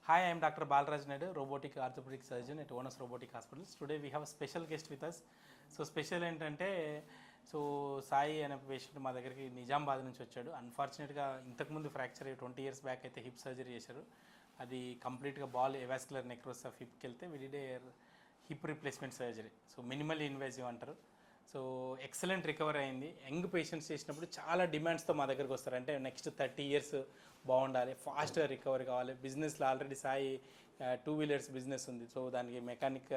Hi, I am Dr. Balraj Naidu, robotic orthopedic surgeon at Onus Robotic Hospitals. Today we have a special guest with us. So special ఏంటంటే సాయి అనే patient మా దగ్గరికి నిజామాబాద్ నుంచి వచ్చాడు. అన్ఫార్చునేట్గా ఇంతకుముందు ఫ్రాక్చర్ 20 years బ్యాక్ అయితే హిప్ సర్జరీ చేశారు. అది కంప్లీట్గా బాల్ ఎవాస్కులర్ నెక్రోసిస్ ఆఫ్ హిప్కి వెళ్తే విడిడే hip replacement surgery. So minimal invasive అంటారు. సో ఎక్సలెంట్ రికవర్ అయింది. యంగ్ పేషెంట్స్ చేసినప్పుడు చాలా డిమాండ్స్తో మా దగ్గరికి వస్తారు. అంటే నెక్స్ట్ 30 years బాగుండాలి, ఫాస్ట్గా రికవరీ కావాలి. బిజినెస్లో ఆల్రెడీ సాయి 2 wheelers బిజినెస్ ఉంది. సో దానికి మెకానిక్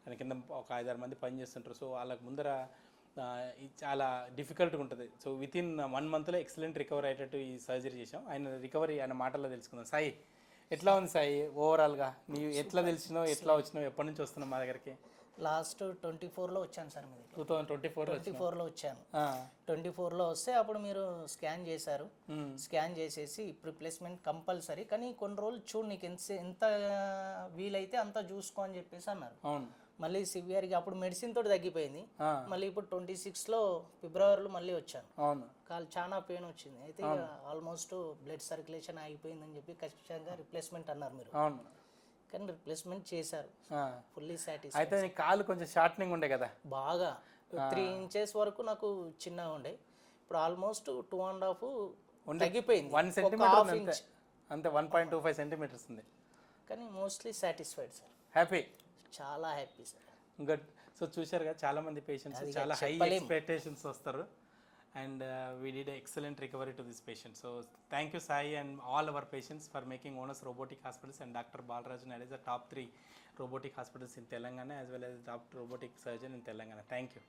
దాని కింద ఒక 5-6 మంది పనిచేస్తుంటారు. సో వాళ్ళకి ముందర చాలా డిఫికల్ట్గా ఉంటుంది. సో వితిన్ 1 monthలో ఎక్సలెంట్ రికవర్ అయ్యేటట్టు ఈ సర్జరీ చేసాం. ఆయన రికవరీ ఆయన మాటల్లో తెలుసుకుందాం. సాయి ఎట్లా ఉంది సాయి ఓవరాల్గా? నీవు ఎట్లా తెలిసినావు, ఎట్లా వచ్చినావు, ఎప్పటి నుంచి వస్తున్నావు మా దగ్గరికి? లాస్ట్ 24లో వచ్చాను సార్. మీరు 2024లో వచ్చాను. 24లో వస్తే అప్పుడు మీరు స్కాన్ చేశారు. స్కాన్ చేసేసి రీప్లేస్మెంట్ కంపల్సరీ, కానీ కొన్ని రోజులు చూడు నీకు ఎంత వీలైతే అంత చూసుకో అని చెప్పేసి అన్నారు. అవును. మళ్ళీ సివియర్గా అప్పుడు మెడిసిన్ తోటి తగ్గిపోయింది. మళ్ళీ ఇప్పుడు 26లో ఫిబ్రవరిలో మళ్ళీ వచ్చాను. అవును. కాలు చాలా పెయిన్ వచ్చింది. అయితే ఆల్మోస్ట్ బ్లడ్ సర్క్యులేషన్ ఆగిపోయిందని చెప్పి ఖచ్చితంగా రిప్లేస్మెంట్ అన్నారు మీరు. అవును. కానీ రిప్లేస్మెంట్ చేశారు. Fully satisfy. అయితే నీ కాలు కొంచెం షార్ట్నింగ్ ఉండే కదా బాగా, 3 inches వరకు నాకు చిన్నగా ఉండే. ఇప్పుడు ఆల్మోస్ట్ 2.5 తగ్గిపోయింది. 1 centimeter అంతే 1.25 centimeters ఉంది. కానీ మోస్ట్లీ సాటిస్ఫైడ్ సార్. హ్యాపీ, చాలా హ్యాపీ సార్. గుడ్. సో చూశారు కదా, చాలా మంది పేషెంట్స్ చాలా హై ఎక్స్పెక్టేషన్స్ వస్తారు. And we did an excellent recovery to this patient. So thank you Sai and all our patients for making Onus Robotic Hospitals and Dr. Balraj Naidu is the top 3 robotic hospitals in Telangana as well as the top robotic surgeon in Telangana. Thank you.